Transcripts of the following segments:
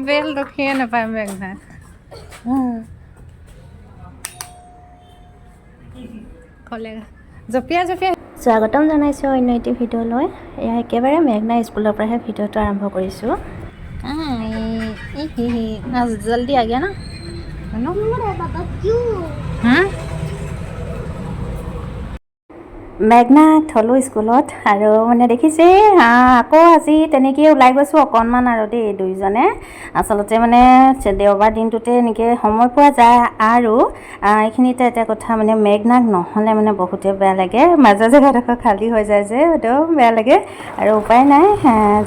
বেল ৰখিয়ে নাপায় মেঘনা ক'লে জঁপিয়াই জঁপিয়াই স্বাগতম জনাইছোঁ অন্য এটি ভিডিঅ'লৈ। এয়া একেবাৰে মেঘনা স্কুলৰ পৰাহে ভিডিঅ'টো আৰম্ভ কৰিছোঁ। জল্দি আ গয়া না हाँ মেঘনা থলোঁ স্কুলত আৰু মানে দেখিছে আকৌ আজি তেনেকৈ ওলাই গৈছোঁ অকণমান আৰু দেই দুইজনে আচলতে মানে দেওবাৰ দিনটোতে এনেকৈ সময় পোৱা যায় আৰু এইখিনিতে এটা কথা মানে মেঘনাক নহ'লে মানে বহুতে বেয়া লাগে মাজৰ জেগাডোখৰ খালী হৈ যায় যে একদম বেয়া লাগে আৰু উপায় নাই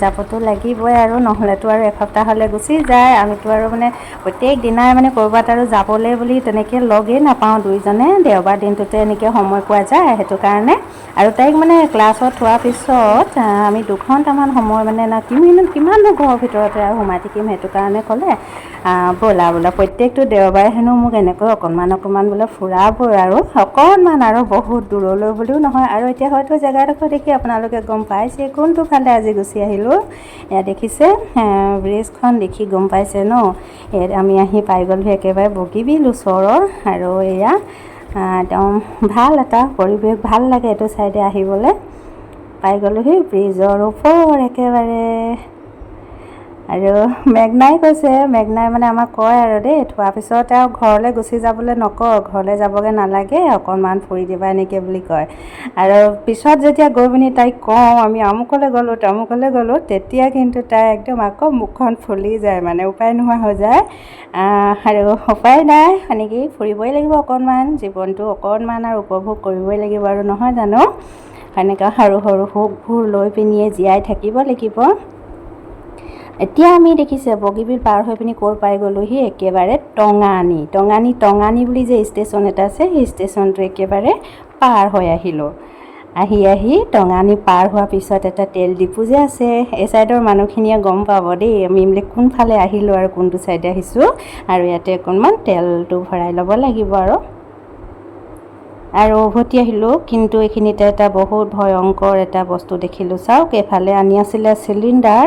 যাবতো লাগিবই আৰু নহ'লেতো আৰু এসপ্তাহলৈ গুচি যায় আমিতো আৰু মানে প্ৰত্যেক দিনাই মানে ক'ৰবাত আৰু যাবলৈ বুলি তেনেকৈ লগেই নাপাওঁ দুইজনে দেওবাৰ দিনটোতে এনেকৈ সময় পোৱা যায় সেইটো কাৰণে আৰু তাইক মানে ক্লাছত থোৱাৰ পিছত আমি 2 ঘণ্টামান সময় মানে কিমাননো ঘৰৰ ভিতৰতে আৰু সোমাই থাকিম সেইটো কাৰণে ক'লে ব'লা প্ৰত্যেকটো দেওবাৰে হেনো মোক এনেকৈ অকণমান বোলে ফুৰাবই আৰু অকণমান আৰু বহুত দূৰলৈ বুলিও নহয় আৰু এতিয়া হয়তো জেগাডোখৰ দেখি আপোনালোকে গম পাইছে কোনটো ফালে আজি গুচি আহিলোঁ এয়া দেখিছে ব্ৰিজখন দেখি গম পাইছে ন আমি আহি পাই গ'লোঁ একেবাৰে বগীবিল ওচৰৰ আৰু এয়া একদম ভাল এটা পৰিৱেশ ভাল লাগে এইটো চাইডে আহিবলৈ পাই গ'লোহি ব্ৰিজৰ ওপৰ একেবাৰে আৰু মেঘনাই কৈছে মেঘনাই মানে আমাক কয় আৰু দেই থোৱাৰ পিছত আৰু ঘৰলৈ গুচি যাবলৈ নকওঁ ঘৰলৈ যাবগৈ নালাগে অকণমান ফুৰি দিবা এনেকৈ বুলি কয় আৰু পিছত যেতিয়া গৈ পিনি তাইক কওঁ আমি আমুকলৈ গ'লোঁ তেতিয়া কিন্তু তাই একদম আকৌ মুখখন ফুলি যায় মানে উপায় নোহোৱা হৈ যায় আৰু উপায় নাই এনেকৈ ফুৰিবই লাগিব অকণমান জীৱনটো অকণমান আৰু উপভোগ কৰিবই লাগিব আৰু নহয় জানো এনেকুৱা সৰু সুখবোৰ লৈ পিনিয়ে জীয়াই থাকিব লাগিব এতিয়া আমি দেখিছে বগীবিল পাৰ হৈ পিনি ক'ৰ পাই গ'লোহি একেবাৰে টঙানী বুলি যে ষ্টেচন এটা আছে সেই ষ্টেচনটো একেবাৰে পাৰ হৈ আহিলোঁ আহি টঙানী পাৰ হোৱাৰ পিছত এটা তেল ডিপু যে আছে এই ছাইডৰ মানুহখিনিয়ে গম পাব দেই আমি মানে কোনফালে আহিলোঁ আৰু কোনটো ছাইডে আহিছোঁ আৰু ইয়াতে অকণমান তেলটো ভৰাই ল'ব লাগিব আৰু উভতি আহিলোঁ কিন্তু এইখিনিতে এটা বহুত ভয়ংকৰ এটা বস্তু দেখিলোঁ চাওক এফালে আনি আছিলে চিলিণ্ডাৰ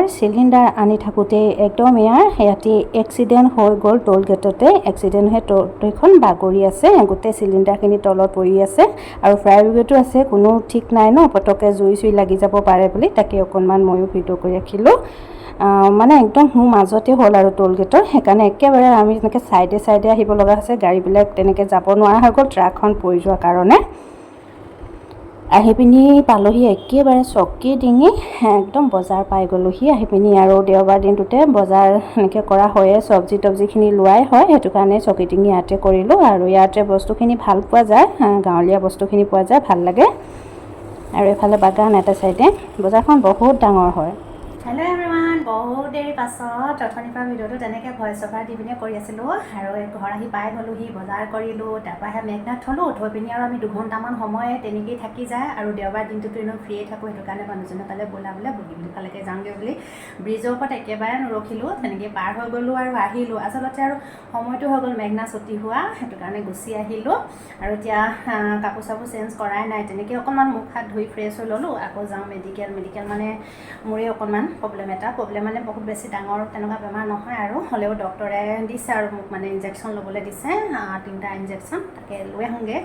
আনি থাকোঁতে একদম ইয়াতে এক্সিডেণ্ট হৈ গ'ল টোল গেটতে এক্সিডেণ্ট হৈ টোলখন বাগৰি আছে গোটেই চিলিণ্ডাৰখিনি তলত পৰি আছে আৰু ফায়াৰ ব্ৰিগেডো আছে কোনো ঠিক নাই ন পটককৈ জুই লাগি যাব পাৰে বুলি তাকে অকণমান ময়ো ভিডিঅ' কৰি ৰাখিলোঁ মানে একদম মাজতে হ'ল আৰু টোল গেটৰ সেইকাৰণে একেবাৰে আমি তেনেকৈ চাইডে আহিব লগা হৈছে গাড়ীবিলাক তেনেকৈ যাব নোৱাৰা হৈ গ'ল ট্ৰাকখন পৰি যোৱাৰ কাৰণে আহি পিনি পালোহি একেবাৰে চকী ডিঙি একদম বজাৰ পাই গ'লোহি আহি পিনি আৰু দেওবাৰ দিনটোতে বজাৰ এনেকৈ কৰা হয়ে চব্জিখিনি লোৱাই হয় সেইটো কাৰণে চকী ডিঙি ইয়াতে কৰিলোঁ আৰু ইয়াতে বস্তুখিনি ভাল পোৱা যায় গাঁৱলীয়া বস্তুখিনি পোৱা যায় ভাল লাগে আৰু এফালে বাগান এটা চাইডে বজাৰখন বহুত ডাঙৰ হয় হেল্ল' এভৰিৱান বহুত দেৰি পাছত অথনিৰ পৰা ভিডিঅ'টো তেনেকৈ ভইচ অভাৰ দি পিনে কৰি আছিলোঁ আৰু ঘৰ আহি পাই গ'লোহি বজাৰ কৰিলোঁ তাৰপৰা মেঘনাত থ'লোঁ থৈ পিনি আৰু আমি 2 ঘণ্টামান সময় তেনেকৈয়ে থাকি যায় আৰু দেওবাৰ দিনটোতো এনেও ফ্ৰীয়ে থাকোঁ সেইটো কাৰণে মানুহজনে পালে বোলে বগীবিল ফালেকে যাওঁগৈ বুলি ব্ৰিজৰ ওপৰত একেবাৰে নৰখিলোঁ তেনেকৈ পাৰ হৈ গ'লোঁ আৰু আহিলোঁ আচলতে আৰু সময়টো হৈ গ'ল মেঘনা ছুটি হোৱা সেইটো কাৰণে গুচি আহিলোঁ আৰু এতিয়া কাপোৰ চাপোৰ চেঞ্জ কৰাই নাই তেনেকৈ অকণমান মুখ হাত ধুই ফ্ৰেছ হৈ ল'লোঁ আকৌ যাওঁ মেডিকেল মানে মোৰে অকণমান প্ৰব্লেম মানে বহুত বেছি ডাঙৰ তেনেকুৱা বেমাৰ নহয় আৰু হ'লেও ডক্টৰে দিছে আৰু মোক মানে ইনজেকশ্যন ল'বলৈ দিছে 3টা ইনজেকশ্যন তাকে লৈ আহোঁগৈ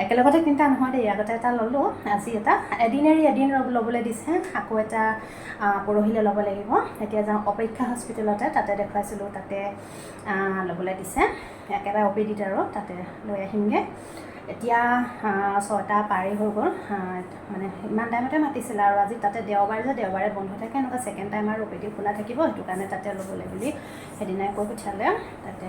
একেলগতে 3টা নহয় দেই আগতে এটা ল'লোঁ আজি এটা এদিন ল'বলৈ দিছে আকৌ এটা পৰহিলৈ ল'ব লাগিব এতিয়া যাওঁ অপেক্ষা হস্পিটেলতে তাতে দেখুৱাইছিলোঁ তাতে ল'বলৈ দিছে একেবাৰে অপিডিত আৰু তাতে লৈ আহিমগৈ এতিয়া 6টা পাৰি হৈ গ'ল মানে ইমান টাইমতে মাতিছিলে আৰু আজি তাতে দেওবাৰে বন্ধ থাকে এনেকুৱা ছেকেণ্ড টাইম আৰু অপিডি খোলা থাকিব সেইটো কাৰণে তাতে ল'বলৈ বুলি সেইদিনাই কৈ পঠিয়ালে তাতে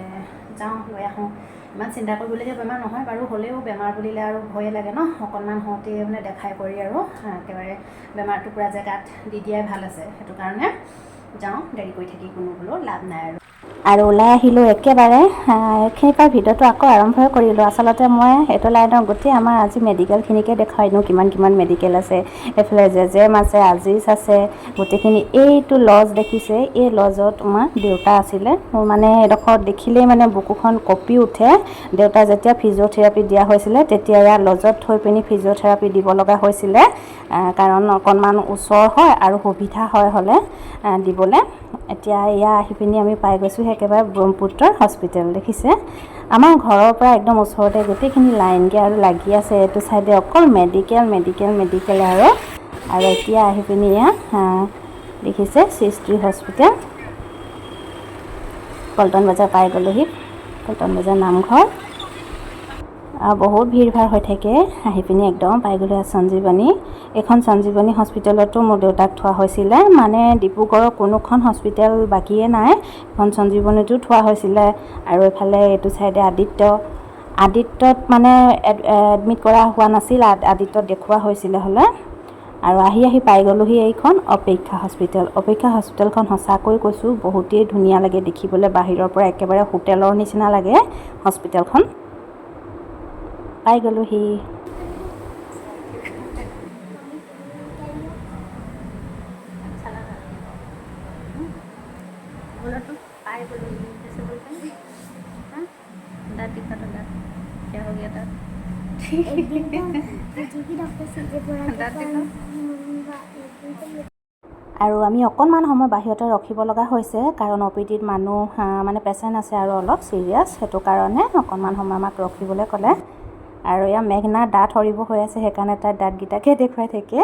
যাওঁ লৈ আহোঁ ইমান চিন্তা কৰিবলগীয়া বেমাৰ নহয় বাৰু হ'লেও বেমাৰ বুলিলে আৰু ভয়ে লাগে ন অকণমান হওঁতে মানে দেখাই কৰি আৰু একেবাৰে বেমাৰটো পূৰা জেগাত দি দিয়াই ভাল আছে সেইটো কাৰণে যাওঁ দেৰি কৰি থাকি কোনো বোলো লাভ নাই আৰু ওলাই আহিলোঁ একেবাৰে এইখিনিৰ পৰা ভিডিঅ'টো আকৌ আৰম্ভ কৰিলোঁ আচলতে মই এইটো লাইনৰ গোটেই আমাৰ আজি মেডিকেলখিনিকে দেখুৱাই দিওঁ কিমান মেডিকেল আছে এইফালে জেজেম আছে আজিজ আছে গোটেইখিনি এইটো লজ দেখিছে এই লজত তোমাৰ দেউতা আছিলে মোৰ মানে এডোখৰত দেখিলেই মানে বুকুখন কঁপি উঠে দেউতা যেতিয়া ফিজিঅ'থেৰাপি দিয়া হৈছিলে তেতিয়া ইয়াৰ লজত থৈ পিনি ফিজিঅ'থেৰাপি দিব লগা হৈছিলে কাৰণ অকণমান ওচৰ হয় আৰু সুবিধা হ'লে দিব চাবলৈ। এতিয়া এয়া আহি পিনি আমি পাই গৈছোঁ একেবাৰে ব্ৰহ্মপুত্ৰ হস্পিটেল। দেখিছে আমাৰ ঘৰৰ পৰা একদম ওচৰতে গোটেইখিনি লাইনকৈ আৰু লাগি আছে। এইটো চাইডে অকল মেডিকেল আৰু এতিয়া আহি পিনি এয়া দেখিছে সৃষ্টি হস্পিটেল, পল্টন বজাৰ পাই গ'লোহি। পল্টন বজাৰ নামঘৰ বহুত ভিৰ ভাৰ হৈ থাকে। আহি পিনি একদম পাই গ'লোঁ সঞ্জীৱনী। এইখন সঞ্জীৱনী হস্পিটেলতো মোৰ দেউতাক থোৱা হৈছিলে, মানে ডিব্ৰুগড়ৰ কোনোখন হস্পিটেল বাকীয়ে নাই, এখন সঞ্জীৱনীতো থোৱা হৈছিলে। আৰু এইফালে এইটো চাইডে আদিত্যত মানে এডমিট কৰা হোৱা নাছিল, আদিত্যত দেখুওৱা হৈছিলে হ'লে। আৰু আহি পাই গ'লোহি এইখন অপেক্ষা হস্পিটেল। অপেক্ষা হস্পিটেলখন সঁচাকৈ কৈছোঁ বহুতেই ধুনীয়া লাগে দেখিবলৈ, বাহিৰৰ পৰা একেবাৰে হোটেলৰ নিচিনা লাগে হস্পিটেলখন। পাই গ'লোহি। আৰু আমি অকণমান সময় বাহিৰতে ৰখিব লগা হৈছে, কাৰণ অপিডিত মানুহ মানে পেচেণ্ট আছে আৰু অলপ চিৰিয়াছ, সেইটো কাৰণে অকণমান সময় আমাক ৰখিবলৈ ক'লে। আৰু এয়া মেঘনাৰ দাঁত সৰিব হৈ আছে, সেইকাৰণে তাইৰ দাঁতকেইটাকে দেখুৱাই থাকে।